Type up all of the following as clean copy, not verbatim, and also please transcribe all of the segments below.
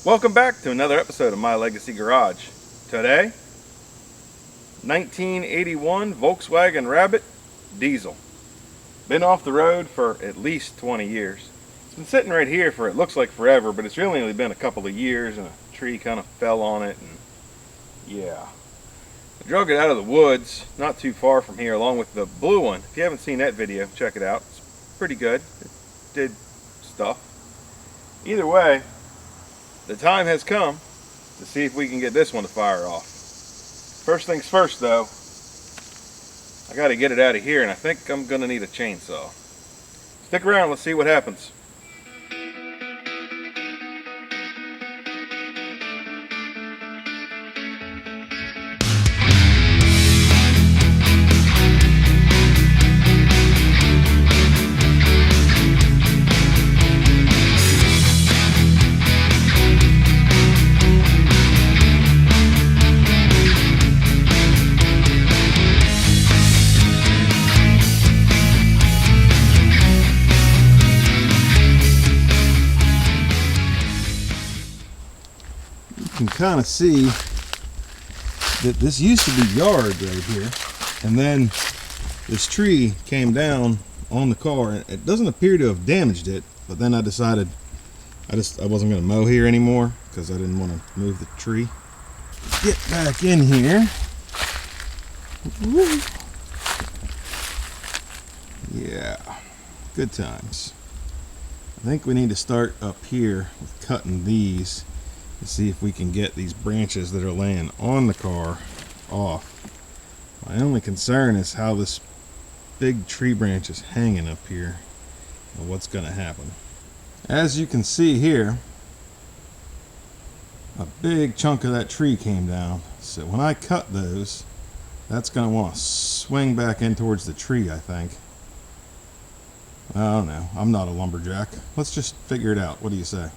Welcome back to another episode of My Legacy Garage. Today, 1981 Volkswagen Rabbit diesel. Been off the road for at least 20 years. It's been sitting right here for it looks like forever, but it's really only been a couple of years, and a tree kind of fell on it, and yeah. I drug it out of the woods not too far from here along with the blue one. If you haven't seen that video, check it out. It's pretty good. It did stuff. Either way, the time has come to see if we can get this one to fire off. First things first though, I got to get it out of here, and I think I'm going to need a chainsaw. Stick around, let's see what happens. You can kind of see that this used to be yard right here, and then this tree came down on the car. It doesn't appear to have damaged it, but then I decided I wasn't going to mow here anymore because I didn't want to move the tree. Get back in here. Woo. Yeah, good times. I think we need to start up here with cutting these to see if we can get these branches that are laying on the car off. My only concern is how this big tree branch is hanging up here and what's going to happen. As you can see here, a big chunk of that tree came down, so when I cut those, that's going to want to swing back in towards the tree, I think. I don't know, I'm not a lumberjack. Let's just figure it out. What do you say?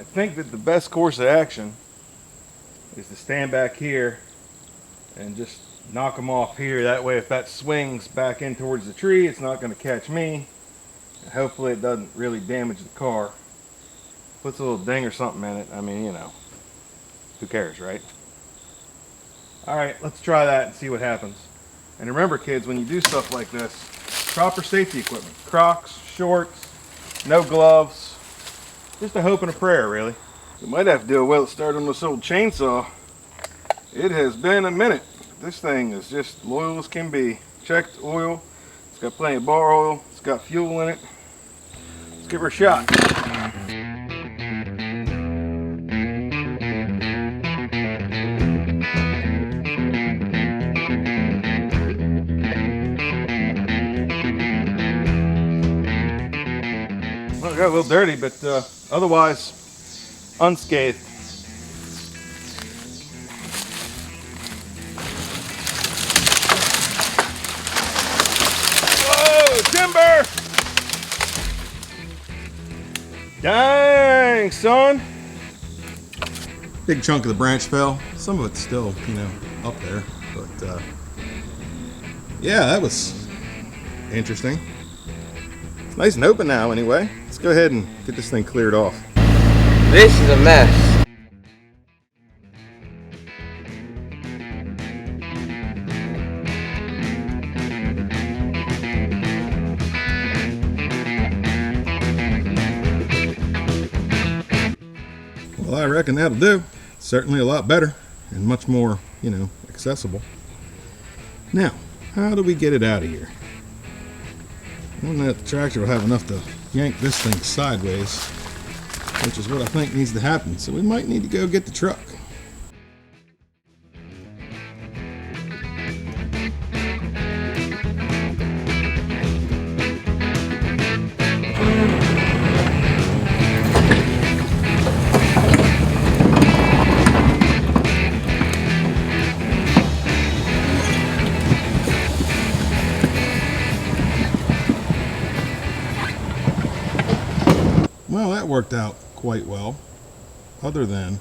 I think that the best course of action is to stand back here and just knock them off here. That way if that swings back in towards the tree, it's not going to catch me, and hopefully it doesn't really damage the car. Puts a little ding or something in it, I mean, you know, who cares, right? Alright, let's try that and see what happens. And remember kids, when you do stuff like this, proper safety equipment, Crocs, shorts, no gloves, just a hope and a prayer, really. We might have to do a well start on this old chainsaw. It has been a minute. This thing is just loyal as can be. Checked oil. It's got plenty of bar oil. It's got fuel in it. Let's give her a shot. Well, it got a little dirty, but otherwise unscathed. Whoa, timber! Dang, son! Big chunk of the branch fell. Some of it's still, you know, up there, but yeah, that was interesting. It's nice and open now anyway. Let's go ahead and get this thing cleared off. This is a mess. Well, I reckon that'll do. Certainly a lot better and much more, you know, accessible. Now, how do we get it out of here? I don't know if the tractor will have enough to yank this thing sideways, which is what I think needs to happen. So we might need to go get the truck. Well, that worked out quite well, other than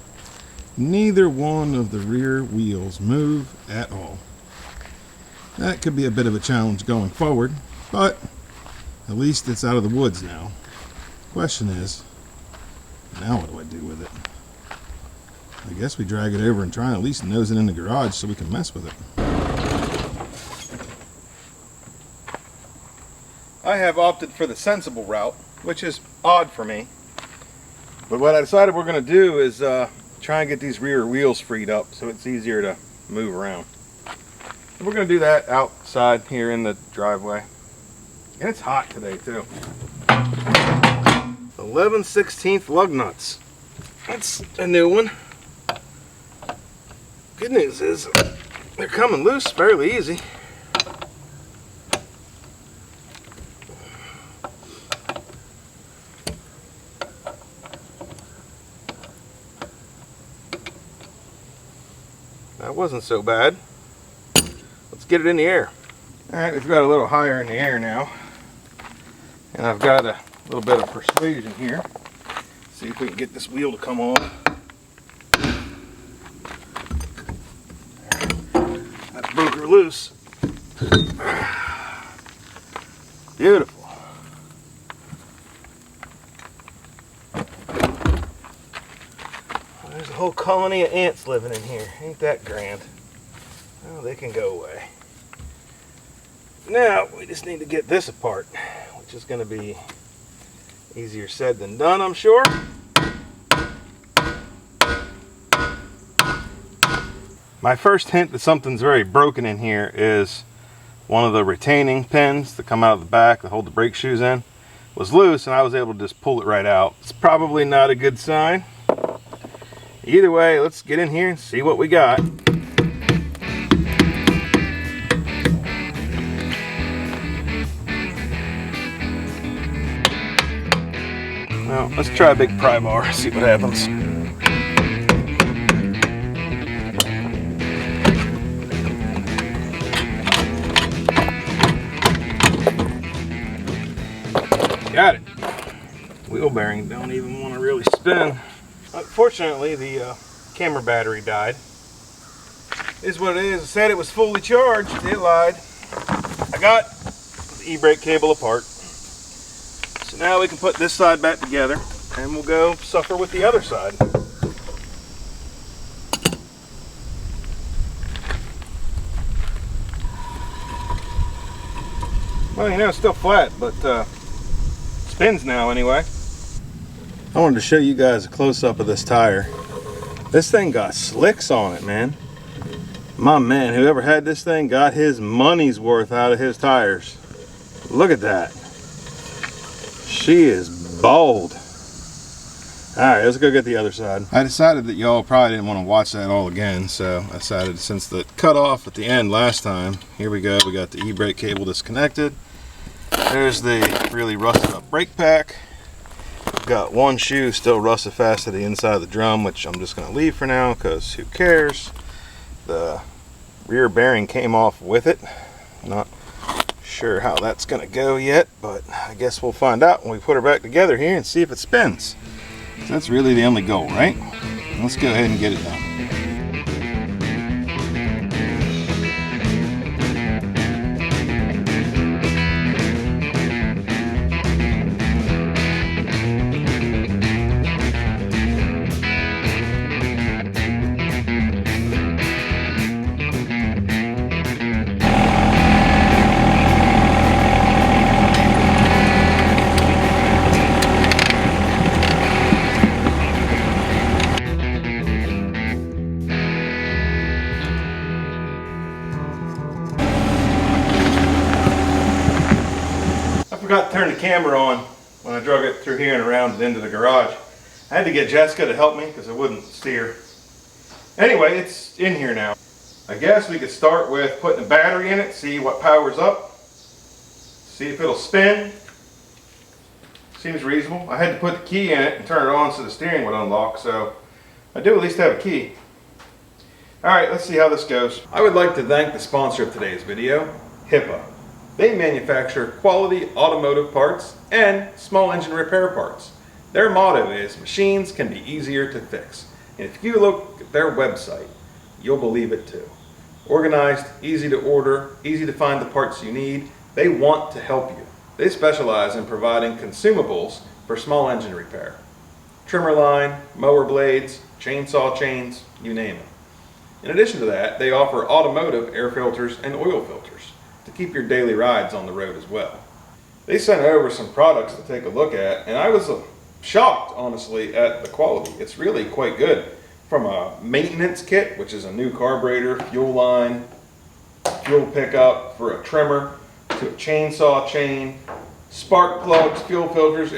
neither one of the rear wheels move at all. That could be a bit of a challenge going forward, but at least it's out of the woods now. Question is, now what do I do with it? I guess we drag it over and try and at least nose it in the garage so we can mess with it. I have opted for the sensible route, which is odd for me. But what I decided we're going to do is try and get these rear wheels freed up so it's easier to move around. And we're going to do that outside here in the driveway. And it's hot today too. 11/16 lug nuts. That's a new one. Good news is they're coming loose fairly easy. That wasn't so bad. Let's get it in the air. Alright, we've got a little higher in the air now. And I've got a little bit of persuasion here. See if we can get this wheel to come off. That broke her loose. Beautiful. There's a whole colony of ants living in here. Ain't that grand? Well, they can go away. Now, we just need to get this apart, which is going to be easier said than done, I'm sure. My first hint that something's very broken in here is one of the retaining pins that come out of the back that hold the brake shoes in was loose, and I was able to just pull it right out. It's probably not a good sign. Either way, let's get in here and see what we got. Well, let's try a big pry bar, see what happens. Got it. Wheel bearing don't even want to really spin. Unfortunately, the camera battery died. Is what it is. I said it was fully charged. It lied. I got the e-brake cable apart. So now we can put this side back together and we'll go suffer with the other side. Well, you know, it's still flat, but spins now anyway. I wanted to show you guys a close-up of this tire. This thing got slicks on it, man. My man, whoever had this thing got his money's worth out of his tires. Look at that. She is bold. Alright, let's go get the other side. I decided that y'all probably didn't want to watch that all again, so I decided since the cut off at the end last time, here we go. We got the e-brake cable disconnected. There's the really rusted up brake pack. Got one shoe still rusted fast to the inside of the drum, which I'm just going to leave for now because who cares. The rear bearing came off with it. Not sure how that's going to go yet, but I guess we'll find out when we put her back together here and see if it spins. So that's really the only goal, right? Let's go ahead and get it done. I forgot to turn the camera on when I drug it through here and around and into the garage. I had to get Jessica to help me because I wouldn't steer. Anyway, it's in here now. I guess we could start with putting a battery in it, see what powers up, see if it'll spin. Seems reasonable. I had to put the key in it and turn it on so the steering would unlock, so I do at least have a key. Alright, let's see how this goes. I would like to thank the sponsor of today's video, HIPA. They manufacture quality automotive parts and small engine repair parts. Their motto is, machines can be easier to fix. And if you look at their website, you'll believe it too. Organized, easy to order, easy to find the parts you need. They want to help you. They specialize in providing consumables for small engine repair. Trimmer line, mower blades, chainsaw chains, you name it. In addition to that, they offer automotive air filters and oil filters to keep your daily rides on the road as well. They sent over some products to take a look at, and I was shocked, honestly, at the quality. It's really quite good. From a maintenance kit, which is a new carburetor, fuel line, fuel pickup for a trimmer, to a chainsaw chain, spark plugs, fuel filters,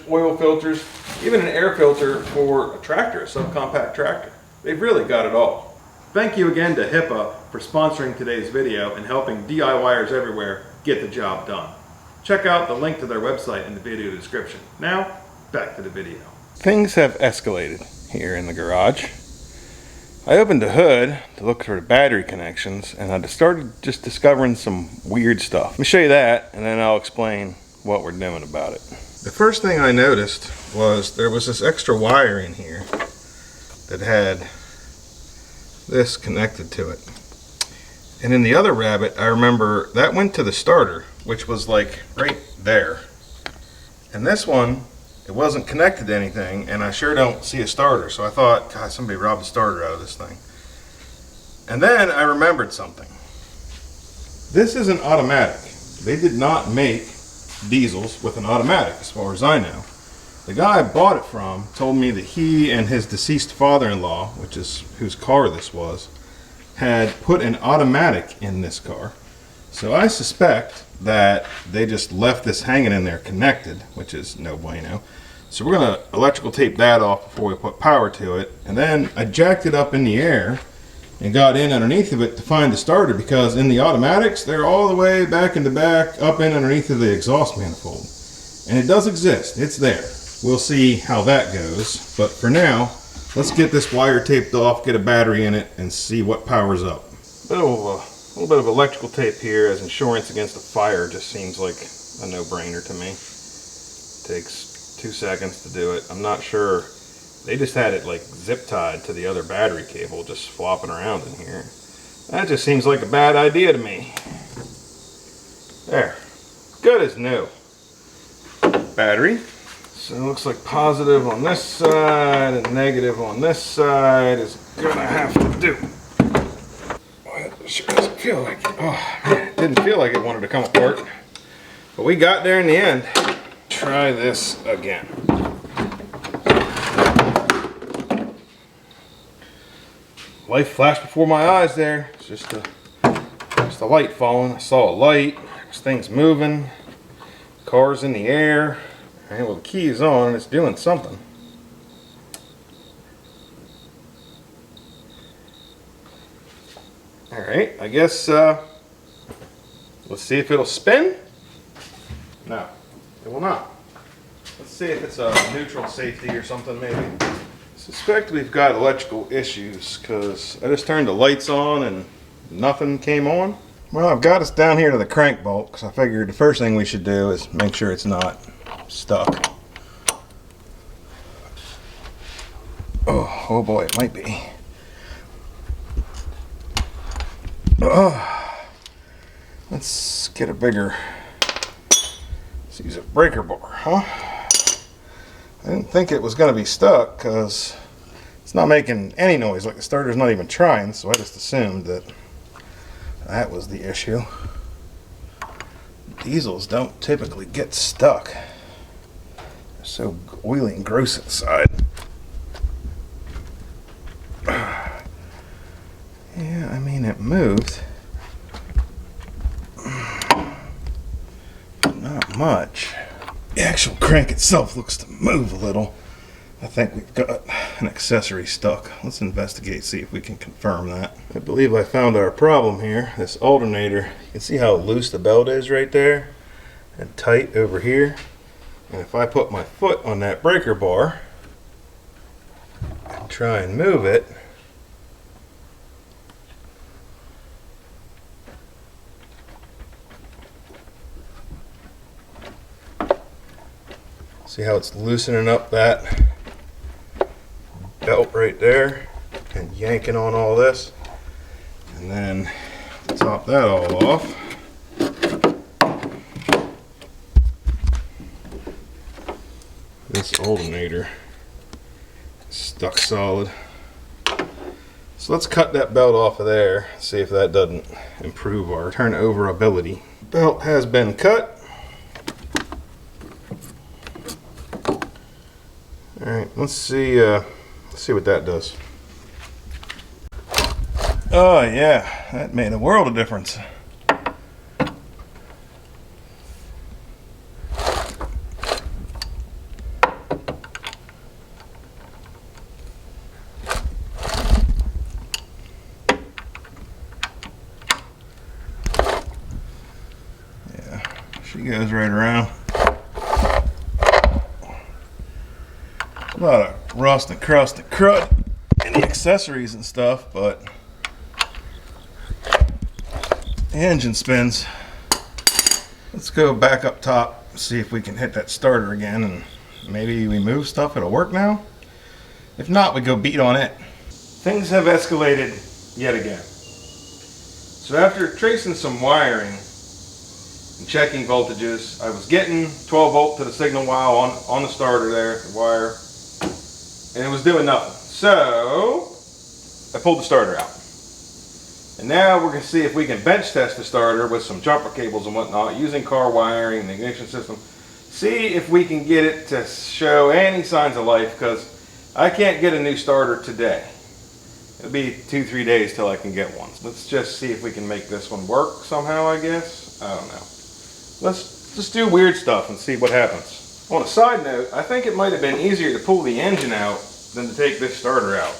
oil filters, even an air filter for a tractor, a subcompact tractor. They've really got it all. Thank you again to HIPAA for sponsoring today's video and helping DIYers everywhere get the job done. Check out the link to their website in the video description. Now, back to the video. Things have escalated here in the garage. I opened the hood to look for the battery connections, and I started just discovering some weird stuff. Let me show you that, and then I'll explain what we're doing about it. The first thing I noticed was there was this extra wire in here that had this connected to it. And in the other rabbit, I remember that went to the starter, which was like right there. And this one, it wasn't connected to anything, and I sure don't see a starter. So I thought, God, somebody robbed the starter out of this thing. And then I remembered something. This is an automatic. They did not make diesels with an automatic, as far as I know. The guy I bought it from told me that he and his deceased father-in-law, which is whose car this was, had put an automatic in this car. So I suspect that they just left this hanging in there connected, which is no bueno. So we're going to electrical tape that off before we put power to it. And then I jacked it up in the air and got in underneath of it to find the starter, because in the automatics, they're all the way back in the back, up in underneath of the exhaust manifold. And it does exist. It's there. We'll see how that goes. But for now, let's get this wire taped off, get a battery in it, and see what powers up. A little bit of electrical tape here as insurance against a fire just seems like a no-brainer to me. Takes 2 seconds to do it. I'm not sure. They just had it like zip tied to the other battery cable just flopping around in here. That just seems like a bad idea to me. There. Good as new. Battery. So it looks like positive on this side and negative on this side is gonna have to do. Boy, it sure doesn't feel like it. Oh man, it didn't feel like it wanted to come apart. But we got there in the end. Try this again. Light flashed before my eyes there. It's just a light falling. I saw a light. There's things moving. Cars in the air. And well, the key is on and it's doing something. Alright, I guess let's see if it'll spin. No, it will not. Let's see if it's a neutral safety or something maybe. I suspect we've got electrical issues because I just turned the lights on and nothing came on. Well, I've got us down here to the crank bolt because I figured the first thing we should do is make sure it's not stuck. Oh boy, it might be. Let's get a bigger, let's use a breaker bar, huh? I didn't think it was going to be stuck because it's not making any noise, like the starter's not even trying, so I just assumed that that was the issue. Diesels don't typically get stuck. They're so oily and gross inside. Yeah, I mean, it moved. Not much. The actual crank itself looks to move a little. I think we've got an accessory stuck. Let's investigate, see if we can confirm that. I believe I found our problem here. This alternator, you can see how loose the belt is right there and tight over here. And if I put my foot on that breaker bar and try and move it, see how it's loosening up that belt right there and yanking on all this, and then top that all off. this alternator is stuck solid. So let's cut that belt off of there, see if that doesn't improve our turnover ability. Belt has been cut. Alright, let's see what that does. Oh yeah, that made a world of difference. She goes right around. A lot of rust and crust and crud in the accessories and stuff, but the engine spins. Let's go back up top, see if we can hit that starter again, and maybe we move stuff, it'll work now. If not, we go beat on it. Things have escalated yet again. So after tracing some wiring, checking voltages, I was getting 12 volt to the signal wire on the starter there, the wire, and it was doing nothing. So I pulled the starter out. And now we're going to see if we can bench test the starter with some jumper cables and whatnot, using car wiring and the ignition system. See if we can get it to show any signs of life, because I can't get a new starter today. It'll be 2-3 days till I can get one. Let's just see if we can make this one work somehow, I guess. I don't know. Let's just do weird stuff and see what happens. On a side note, I think it might have been easier to pull the engine out than to take this starter out.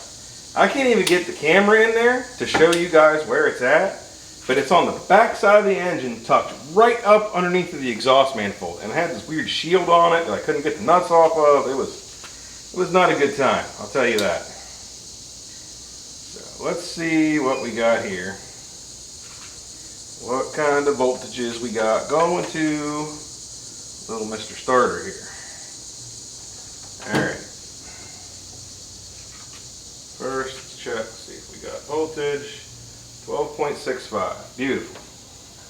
I can't even get the camera in there to show you guys where it's at, but it's on the back side of the engine, tucked right up underneath of the exhaust manifold, and it had this weird shield on it that I couldn't get the nuts off of. It was not a good time, I'll tell you that. So let's see what we got here. What kind of voltages we got going to little Mr. Starter here. Alright. First, let's check, see if we got voltage. 12.65. Beautiful.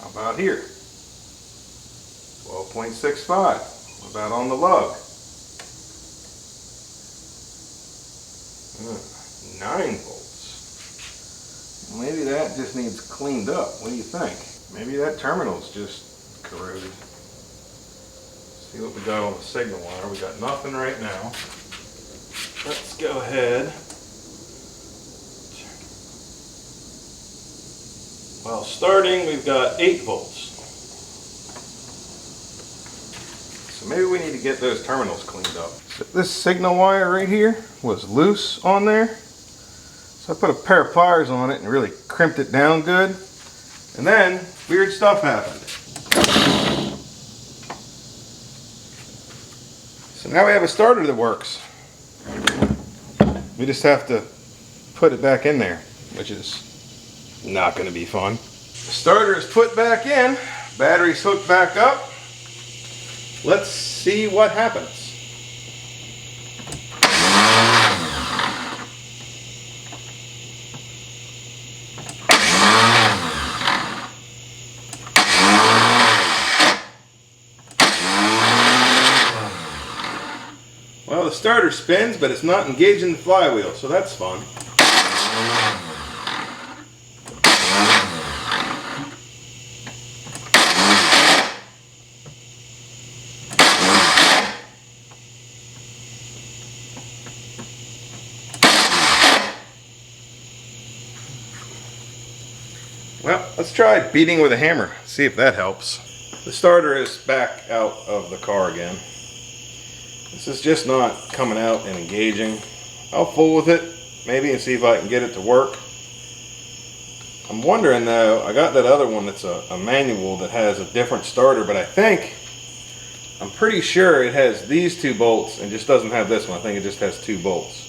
How about here? 12.65. What about on the lug? 9 volts. Maybe that just needs cleaned up. What do you think? Maybe that terminal's just corroded. See what we got on the signal wire. We got nothing right now. Let's go ahead. Well, starting, we've got 8 volts. So maybe we need to get those terminals cleaned up. So this signal wire right here was loose on there. So I put a pair of pliers on it and really crimped it down good. And then weird stuff happened. So now we have a starter that works. We just have to put it back in there, which is not going to be fun. The starter is put back in, battery's hooked back up. Let's see what happens. Well, the starter spins, but it's not engaging the flywheel, so that's fun. Well, let's try beating with a hammer, see if that helps. The starter is back out of the car again. This is just not coming out and engaging. I'll fool with it, maybe, and see if I can get it to work. I'm wondering though, I got that other one that's a manual that has a different starter, but I'm pretty sure it has these 2 bolts and just doesn't have this one. I think it just has 2 bolts.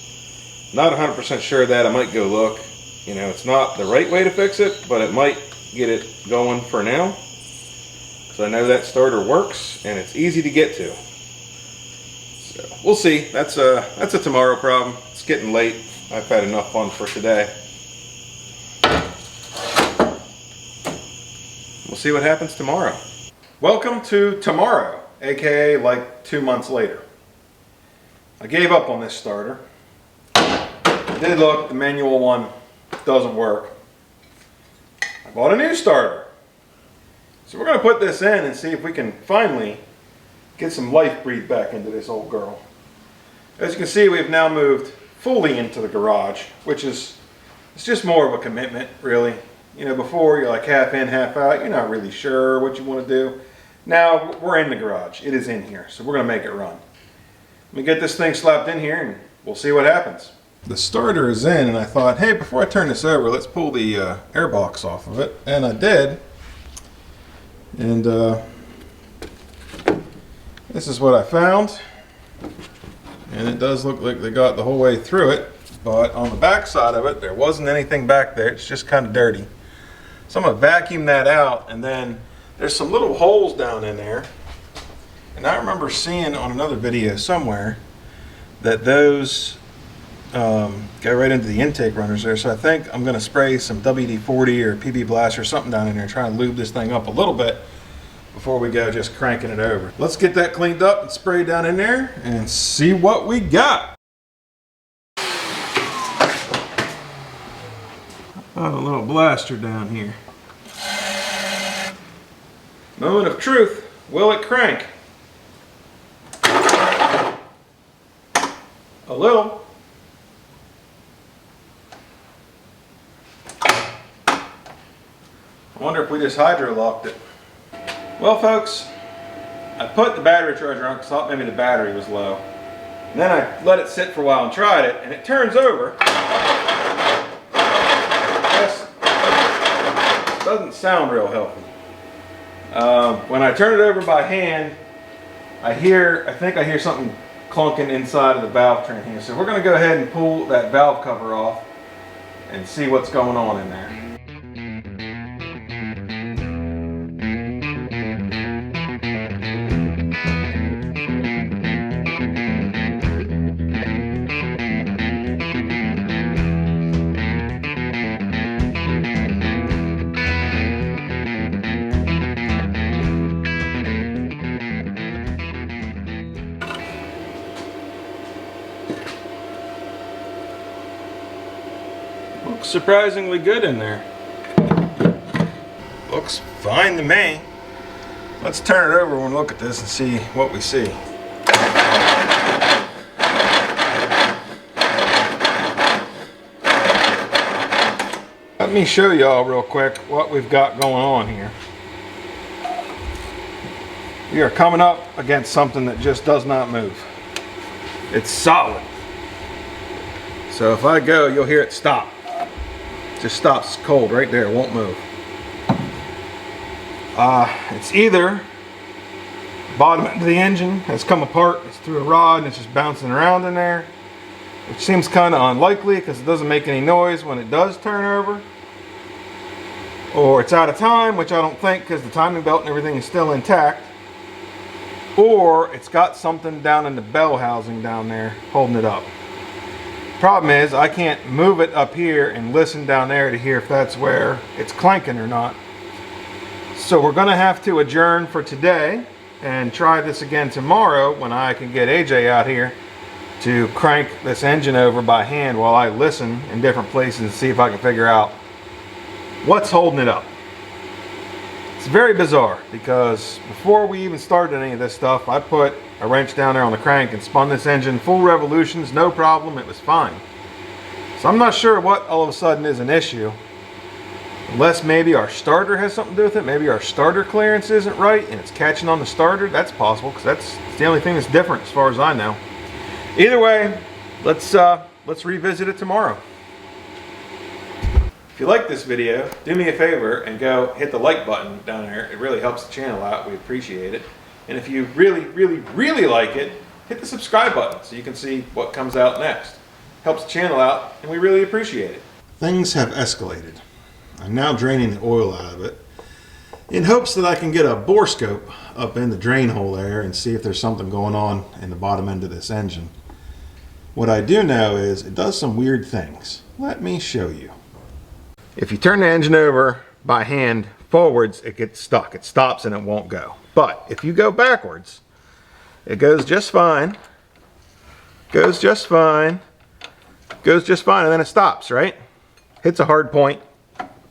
Not 100% sure of that, I might go look. You know, it's not the right way to fix it, but it might get it going for now. So I know that starter works and it's easy to get to. So we'll see. That's a tomorrow problem. It's getting late. I've had enough fun for today. We'll see what happens tomorrow. Welcome to tomorrow, aka like 2 months later. I gave up on this starter. I did look, the manual one doesn't work. I bought a new starter. So we're going to put this in and see if we can finally get some life breathed back into this old girl. As you can see, we've now moved fully into the garage, which is, it's just more of a commitment, really. You know, before you're like half in, half out, you're not really sure what you want to do. Now we're in the garage. It is in here, so we're going to make it run. Let me get this thing slapped in here and we'll see what happens. The starter is in, and I thought, hey, before I turn this over, let's pull the air box off of it. And I did. And this is what I found. And it does look like they got the whole way through it. But on the back side of it, there wasn't anything back there. It's just kind of dirty. So I'm going to vacuum that out, and then there's some little holes down in there. And I remember seeing on another video somewhere that those go right into the intake runners there. So I think I'm going to spray some WD-40 or PB Blast or something down in there and try and lube this thing up a little bit before we go just cranking it over. Let's get that cleaned up and sprayed down in there and see what we got. Oh, a little blaster down here. Moment of truth. Will it crank? A little. I wonder if we just hydro-locked it. Well, folks, I put the battery charger on because I thought maybe the battery was low. And then I let it sit for a while and tried it, and it turns over. This doesn't sound real healthy. When I turn it over by hand, I think I hear something clunking inside of the valve train here. So we're going to go ahead and pull that valve cover off and see what's going on in there. Looks surprisingly good in there. Looks fine to me. Let's turn it over and look at this and see what we see. Let me show y'all real quick what we've got going on here. We are coming up against something that just does not move. It's solid. So if I go, you'll hear it stop. It just stops cold right there, it won't move. It's either bottom end of the engine has come apart, it's through a rod and it's just bouncing around in there, which seems kind of unlikely because it doesn't make any noise when it does turn over. Or it's out of time, which I don't think because the timing belt and everything is still intact. Or it's got something down in the bell housing down there holding it up. Problem is, I can't move it up here and listen down there to hear if that's where it's clanking or not. So we're going to have to adjourn for today and try this again tomorrow when I can get AJ out here to crank this engine over by hand while I listen in different places and see if I can figure out what's holding it up. It's very bizarre because before we even started any of this stuff, I put a wrench down there on the crank and spun this engine full revolutions, no problem, it was fine. So I'm not sure what all of a sudden is an issue. Unless maybe our starter has something to do with it. Maybe our starter clearance isn't right and it's catching on the starter. That's possible because that's the only thing that's different as far as I know. Either way, let's revisit it tomorrow. If you like this video, do me a favor and go hit the like button down there. It really helps the channel out. We appreciate it. And if you really like it, hit the subscribe button so you can see what comes out next. Helps the channel out and we really appreciate it. Things have escalated. I'm now draining the oil out of it in hopes that I can get a bore scope up in the drain hole there and see if there's something going on in the bottom end of this engine. What I do know is it does some weird things. Let me show you. If you turn the engine over by hand forwards, it gets stuck. It stops and it won't go. But if you go backwards, it goes just fine. Goes just fine. Goes just fine, and then it stops, right? Hits a hard point.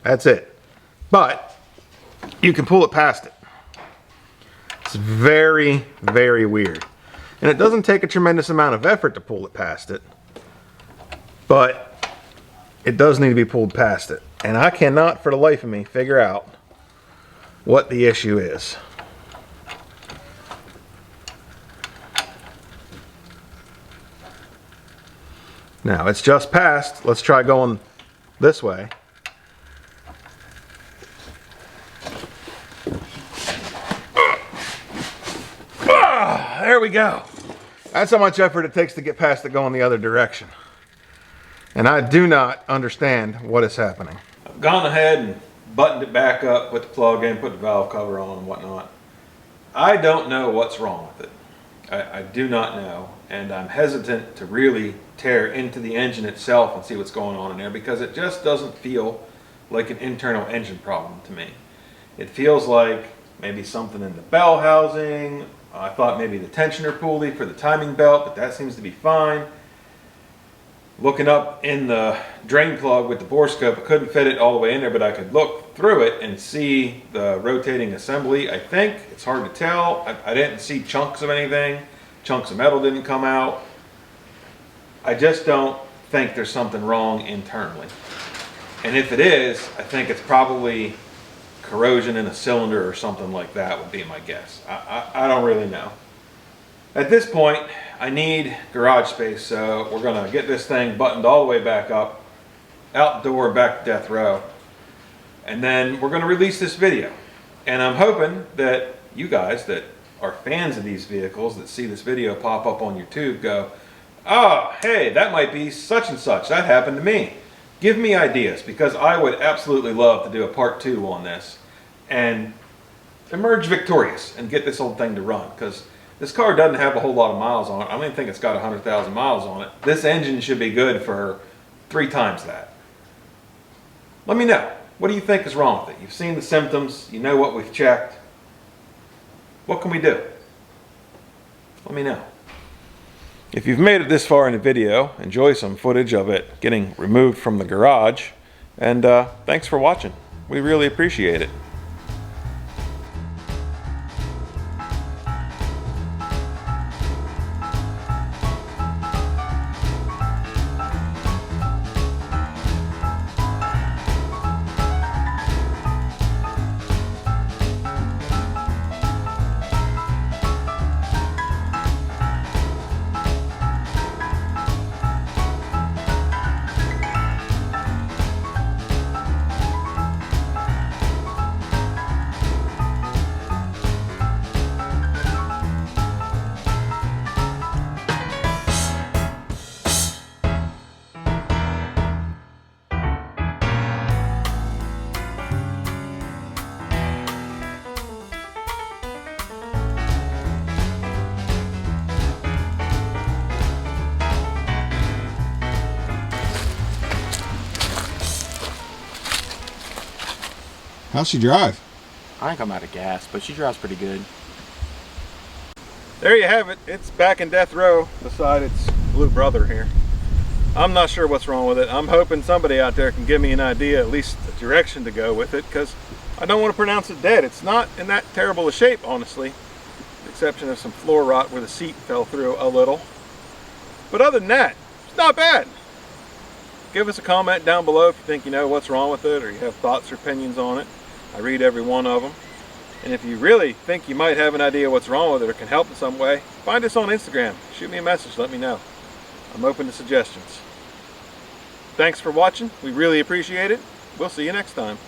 That's it. But you can pull it past it. It's very, very weird. And it doesn't take a tremendous amount of effort to pull it past it. But it does need to be pulled past it. And I cannot, for the life of me, figure out what the issue is. Now, it's just passed. Let's try going this way. There we go. That's how much effort it takes to get past it going the other direction. And I do not understand what is happening. I've gone ahead and buttoned it back up, put the plug in, put the valve cover on and whatnot. I don't know what's wrong with it. I do not know, and I'm hesitant to really tear into the engine itself and see what's going on in there, because it just doesn't feel like an internal engine problem to me. It feels like maybe something in the bell housing. I thought maybe the tensioner pulley for the timing belt, but that seems to be fine. Looking up in the drain plug with the bore scope, I couldn't fit it all the way in there, but I could look through it and see the rotating assembly. I think it's hard to tell. I didn't see chunks of anything. Chunks of metal didn't come out. I just don't think there's something wrong internally. And if it is, I think it's probably corrosion in a cylinder or something like that would be my guess. I don't really know. At this point, I need garage space, so we're gonna get this thing buttoned all the way back up, out the door and back to death row. And then we're gonna release this video. And I'm hoping that you guys that are fans of these vehicles, that see this video pop up on your tube, go, oh, hey, that might be such and such. That happened to me. Give me ideas, because I would absolutely love to do a part 2 on this and emerge victorious and get this old thing to run, because this car doesn't have a whole lot of miles on it. I don't even think it's got 100,000 miles on it. This engine should be good for 3 times that. Let me know. What do you think is wrong with it? You've seen the symptoms. You know what we've checked. What can we do? Let me know. If you've made it this far in the video, enjoy some footage of it getting removed from the garage. And thanks for watching. We really appreciate it. How's she drive? I think I'm out of gas, but she drives pretty good. There you have it. It's back in death row beside its blue brother here. I'm not sure what's wrong with it. I'm hoping somebody out there can give me an idea, at least a direction to go with it, because I don't want to pronounce it dead. It's not in that terrible a shape, honestly, with the exception of some floor rot where the seat fell through a little. But other than that, it's not bad. Give us a comment down below if you think you know what's wrong with it, or you have thoughts or opinions on it. I read every one of them. And if you really think you might have an idea what's wrong with it or can help in some way, find us on Instagram. Shoot me a message, let me know. I'm open to suggestions. Thanks for watching. We really appreciate it. We'll see you next time.